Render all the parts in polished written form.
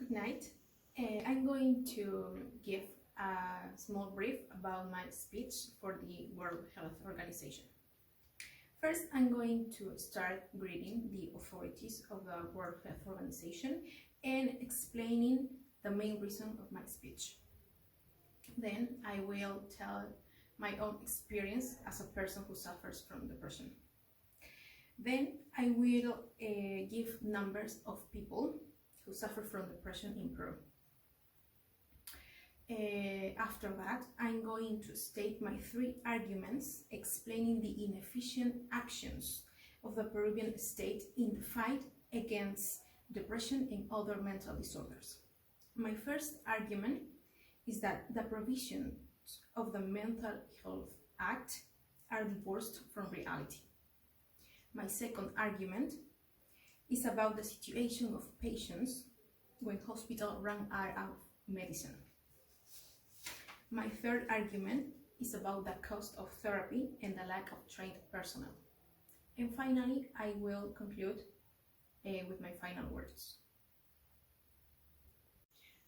Good night. I'm going to give a small brief about my speech for the World Health Organization. First, I'm going to start greeting the authorities of the World Health Organization and explaining the main reason of my speech. Then I will tell my own experience as a person who suffers from depression. Then I will give numbers of people who suffer from depression in Peru. After that, I'm going to state my 3 arguments explaining the inefficient actions of the Peruvian state in the fight against depression and other mental disorders. My first argument is that the provisions of the Mental Health Act are divorced from reality. My second argument is about the situation of patients when hospitals run out of medicine. My third argument is about the cost of therapy and the lack of trained personnel. And finally, I will conclude with my final words.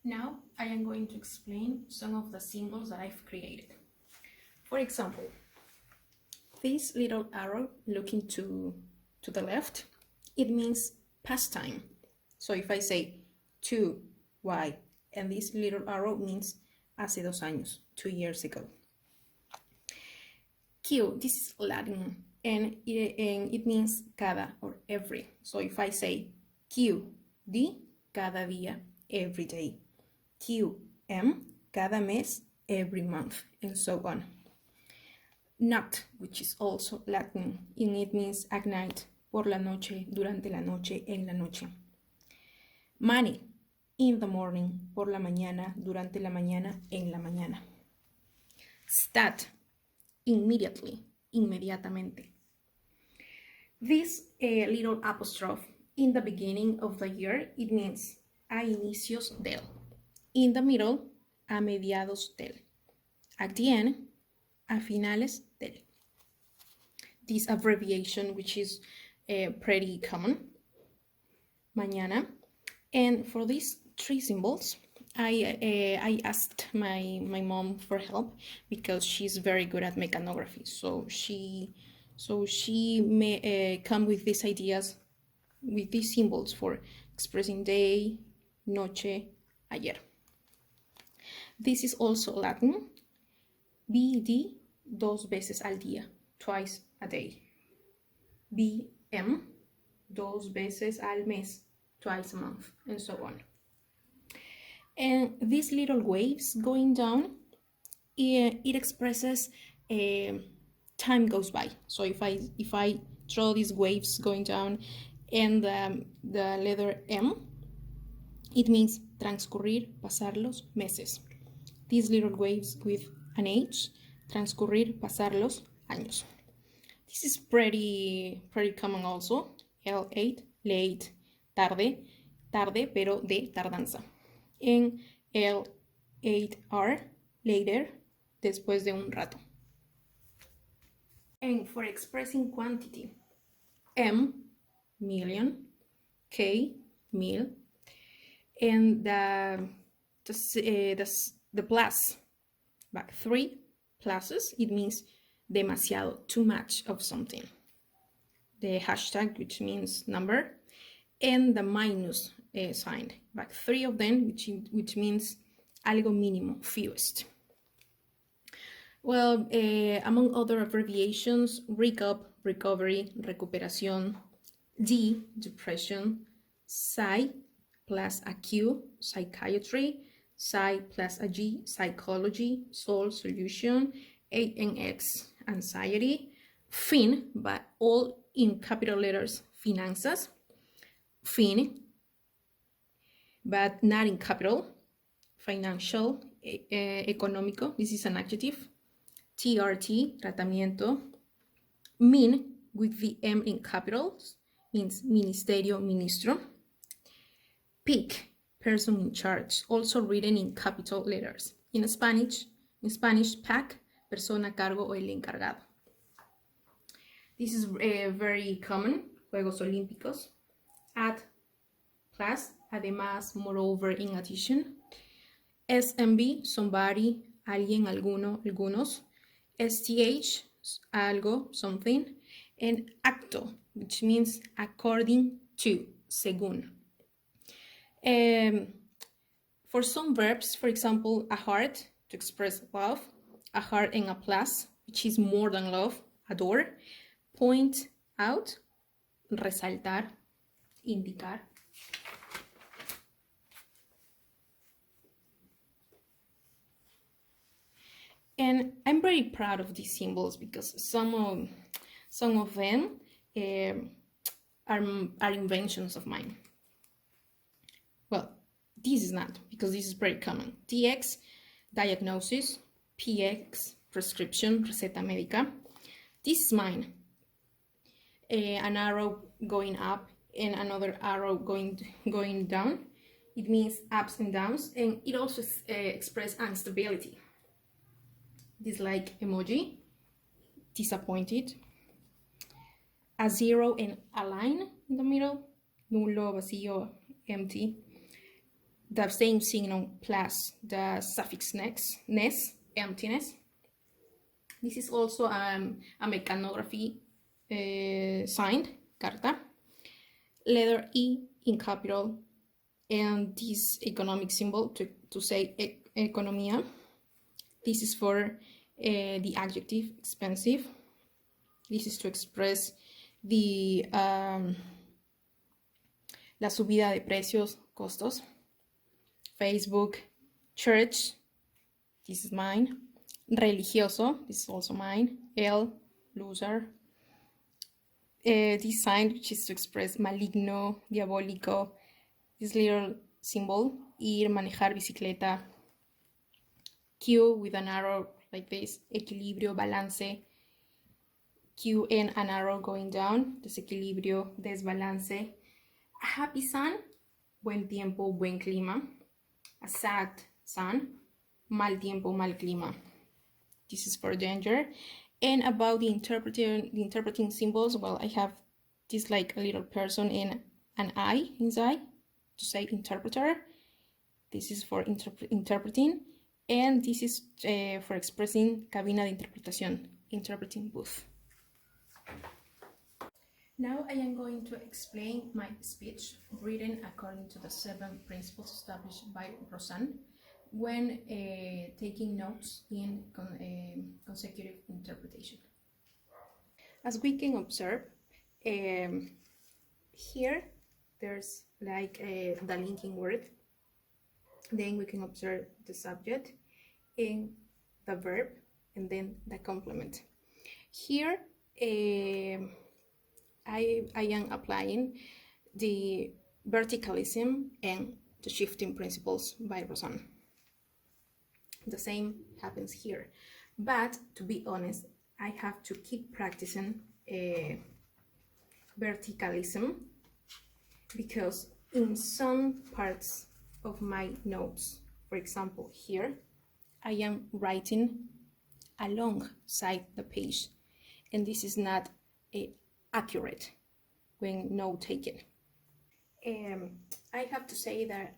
Now, I am going to explain some of the symbols that I've created. For example, this little arrow looking to the left, it means past time. So if I say 2y, and this little arrow means hace 2 años, 2 years ago. Q, this is Latin, and it means cada or every. So if I say QD, cada día, every day. QM, cada mes, every month, and so on. Not, which is also Latin, and it means at night, por la noche, durante la noche, en la noche. Money, in the morning, por la mañana, durante la mañana, en la mañana. Stat, immediately, inmediatamente. This little apostrophe in the beginning of the year, it means a inicios del. In the middle, a mediados del. At the end, a finales del. This abbreviation, which is pretty common, mañana. And for these 3 symbols, I asked my mom for help because she's very good at mechanography. So she may come with these ideas, with these symbols for expressing day, noche, ayer. This is also Latin. BD, 2 veces al día, twice a day. BM, 2 veces al mes, twice a month, and so on. And these little waves going down, it expresses time goes by. So if I draw these waves going down and the letter M, it means transcurrir, pasar los meses. These little waves with an H, transcurrir, pasar los años. This is pretty common also. L8, late, tarde, pero de tardanza. En L8R, later, después de un rato. And for expressing quantity, M, million, K, mil, and the plus, back 3 pluses, it means demasiado, too much of something. The hashtag, which means number, and the minus sign, back 3 of them, which means algo mínimo, fewest. Well, among other abbreviations, recap, recovery, recuperación, D, depression, Psy plus a Q, psychiatry, Psy plus a G, psychology, Sol, solution, A and X, anxiety, Fin, but all in capital letters, finanzas, Fin, but not in capital, financial, económico, this is an adjective, TRT, tratamiento, Min, with the M in capitals, means ministerio, ministro, PIC, person in charge, also written in capital letters. In Spanish, PAC, persona a cargo o el encargado. This is very common, Juegos Olímpicos, at plus además, moreover, in addition. SMB, somebody, alguien, alguno, algunos. STH, algo, something. And acto, which means according to, según. For some verbs, for example, a heart, to express love, a heart and a plus, which is more than love, adore, point out, resaltar, indicar. And I'm very proud of these symbols because some of them are inventions of mine. Well, this is not, because this is very common. TX, diagnosis. PX, prescription, receta médica. This is mine. An arrow going up and another arrow going down. It means ups and downs, and it also expresses instability. Dislike emoji, disappointed. A zero and a line in the middle, nulo, vacío, empty. The same signal plus the suffix ness, emptiness. This is also a mecanography sign, carta. Letter E in capital, and this economic symbol to say economía. This is for the adjective expensive. This is to express the la subida de precios, costos. Facebook, church, this is mine. Religioso, this is also mine. El, loser. This sign, which is to express maligno, diabólico. This little symbol, ir, manejar bicicleta. Q with an arrow like this, equilibrio, balance. Q and an arrow going down, desequilibrio, desbalance. A happy sun, buen tiempo, buen clima. A sad sun, mal tiempo, mal clima. This is for danger. And about the interpreting symbols, well, I have this like a little person and an I inside to say interpreter. This is for interpreting. And this is for expressing cabina de interpretación, interpreting booth. Now I am going to explain my speech written according to the 7 principles established by Rosanne when taking notes in consecutive interpretation. As we can observe, here there's like the linking word. Then we can observe the subject and the verb and then the complement. Here I am applying the verticalism and the shifting principles by Rosanne. The same happens here, but to be honest, I have to keep practicing verticalism because in some parts of my notes, for example here, I am writing alongside the page, and this is not accurate when note taken. I have to say that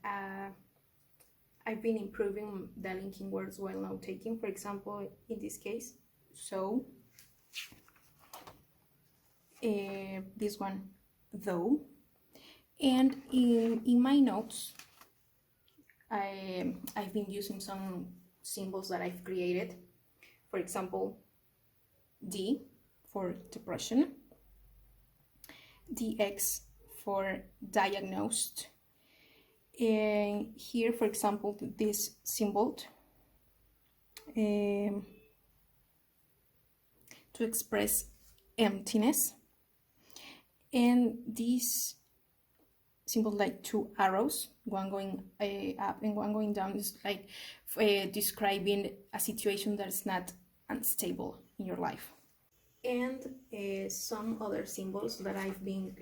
I've been improving the linking words while note taking. For example, in this case, so, this one, though, and in my notes, I've been using some symbols that I've created. For example, D for depression, DX for diagnosed, and here, for example, this symbol to express emptiness, and this symbol like 2 arrows, one going up and one going down, is like describing a situation that is not unstable in your life. And some other symbols that I've been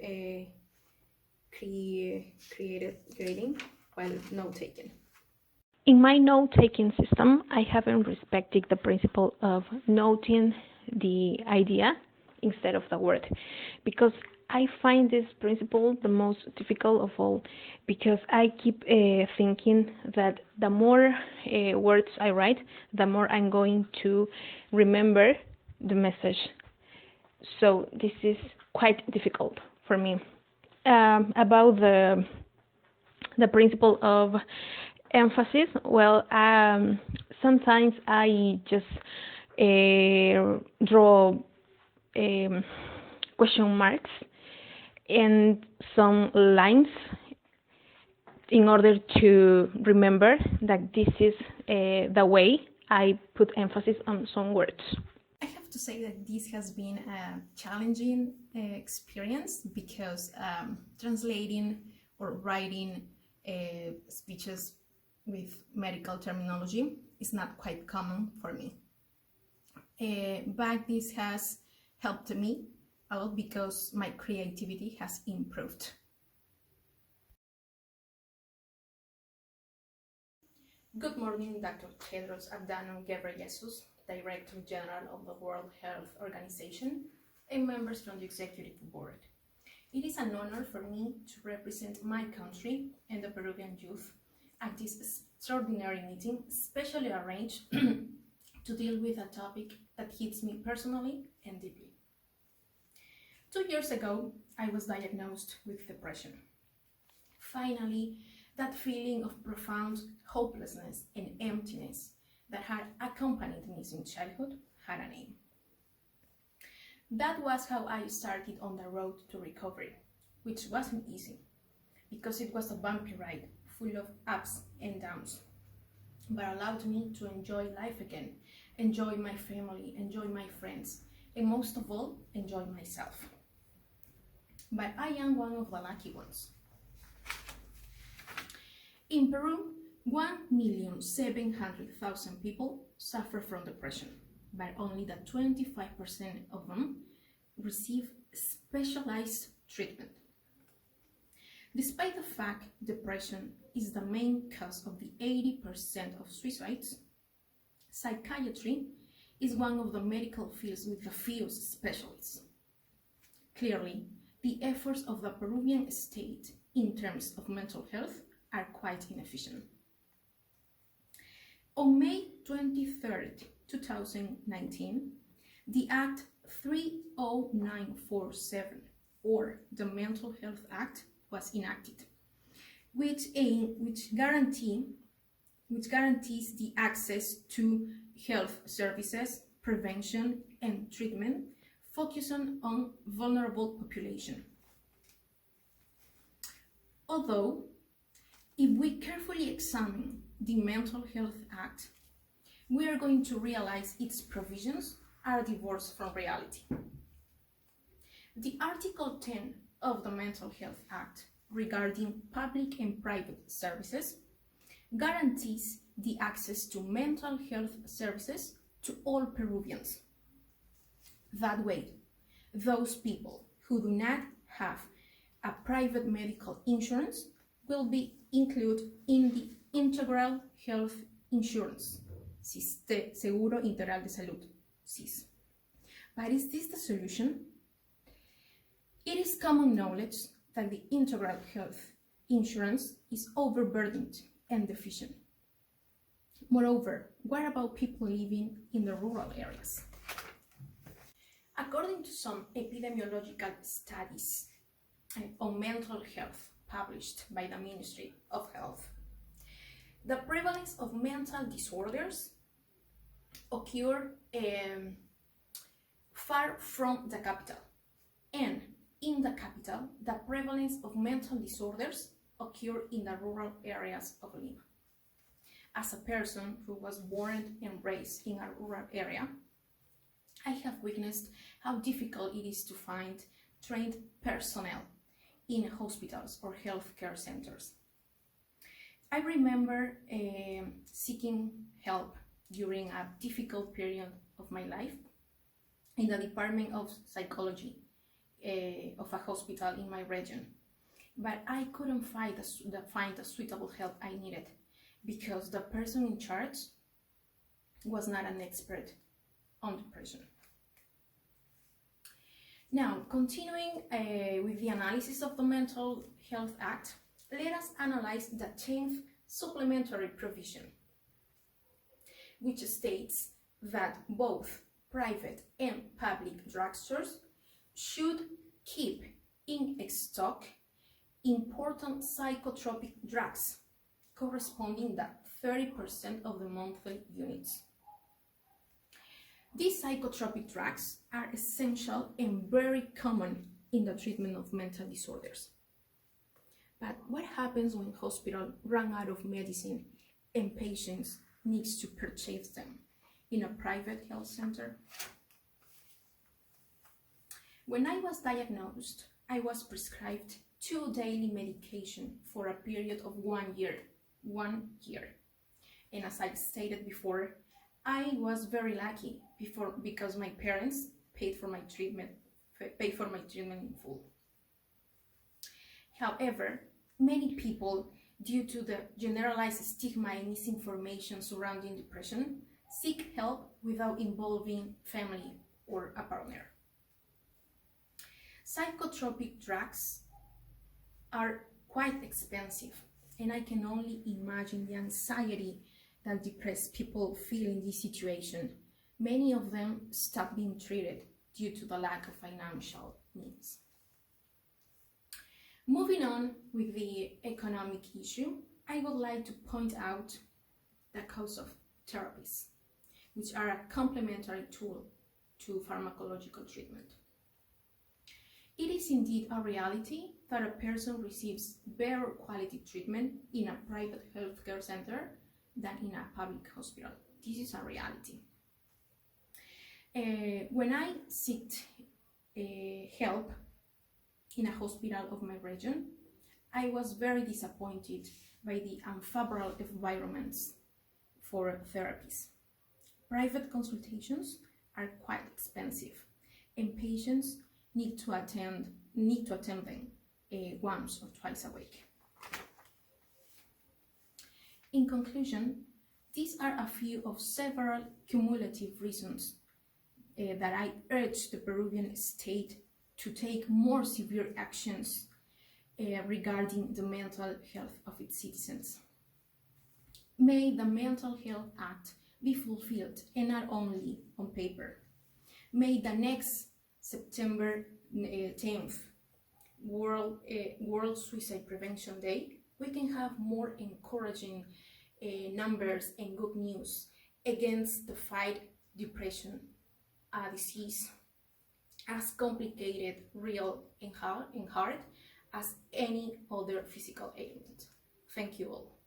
creating while note-taking. In my note-taking system, I haven't respected the principle of noting the idea instead of the word, because I find this principle the most difficult of all because I keep thinking that the more words I write, the more I'm going to remember the message. So this is quite difficult for me. About the principle of emphasis, well, sometimes I just draw question marks and some lines in order to remember that this is the way I put emphasis on some words. I have to say that this has been a challenging experience because translating or writing speeches with medical terminology is not quite common for me. But this has helped me a lot because my creativity has improved. Good morning, Dr. Tedros Adhanom Ghebreyesus, Director General of the World Health Organization, and members from the Executive Board. It is an honor for me to represent my country and the Peruvian youth at this extraordinary meeting, specially arranged to deal with a topic that hits me personally and deeply. 2 years ago, I was diagnosed with depression. Finally, that feeling of profound hopelessness and emptiness that had accompanied me since childhood had a name. That was how I started on the road to recovery, which wasn't easy because it was a bumpy ride full of ups and downs, but allowed me to enjoy life again, enjoy my family, enjoy my friends, and most of all, enjoy myself. But I am one of the lucky ones. In Peru, 1,700,000 people suffer from depression, but only that 25% of them receive specialized treatment. Despite the fact depression is the main cause of the 80% of suicides, psychiatry is one of the medical fields with the fewest specialists. Clearly, the efforts of the Peruvian state in terms of mental health are quite inefficient. On May 23, 2019, the Act 30947, or the Mental Health Act, was enacted, which guarantees the access to health services, prevention, and treatment focusing on vulnerable population. Although, if we carefully examine the Mental Health Act, we are going to realize its provisions are divorced from reality. The Article 10 of the Mental Health Act regarding public and private services guarantees the access to mental health services to all Peruvians. That way, those people who do not have a private medical insurance will be included in the Integral Health Insurance, Seguro Integral de Salud, SIS. But is this the solution? It is common knowledge that the Integral Health Insurance is overburdened and deficient. Moreover, what about people living in the rural areas? According to some epidemiological studies on mental health published by the Ministry of Health, the prevalence of mental disorders occur far from the capital, and in the capital, the prevalence of mental disorders occur in the rural areas of Lima. As a person who was born and raised in a rural area, I have witnessed how difficult it is to find trained personnel in hospitals or healthcare centers. I remember seeking help during a difficult period of my life in the Department of Psychology of a hospital in my region, but I couldn't find the suitable help I needed because the person in charge was not an expert on depression. Now, continuing with the analysis of the Mental Health Act, let us analyze the 10th supplementary provision, which states that both private and public drugstores should keep in stock important psychotropic drugs corresponding to 30% of the monthly units. These psychotropic drugs are essential and very common in the treatment of mental disorders. But what happens when hospitals run out of medicine and patients need to purchase them in a private health center? When I was diagnosed, I was prescribed 2 daily medication for a period of 1 year. 1 year. And as I stated before, I was very lucky because my parents paid for my treatment in full. However, many people, due to the generalized stigma and misinformation surrounding depression, seek help without involving family or a partner. Psychotropic drugs are quite expensive, and I can only imagine the anxiety that depressed people feel in this situation. Many of them stop being treated due to the lack of financial means. Moving on with the economic issue, I would like to point out the cost of therapies, which are a complementary tool to pharmacological treatment. It is indeed a reality that a person receives better quality treatment in a private healthcare center than in a public hospital. This is a reality. When I sought help in a hospital of my region, I was very disappointed by the unfavorable environments for therapies. Private consultations are quite expensive, and patients need to attend them once or twice a week. In conclusion, these are a few of several cumulative reasons that I urge the Peruvian state to take more severe actions regarding the mental health of its citizens. May the Mental Health Act be fulfilled, and not only on paper. May the next September 10th, World Suicide Prevention Day, we can have more encouraging numbers and good news against the fight depression, a disease as complicated, real, and hard as any other physical ailment. Thank you all.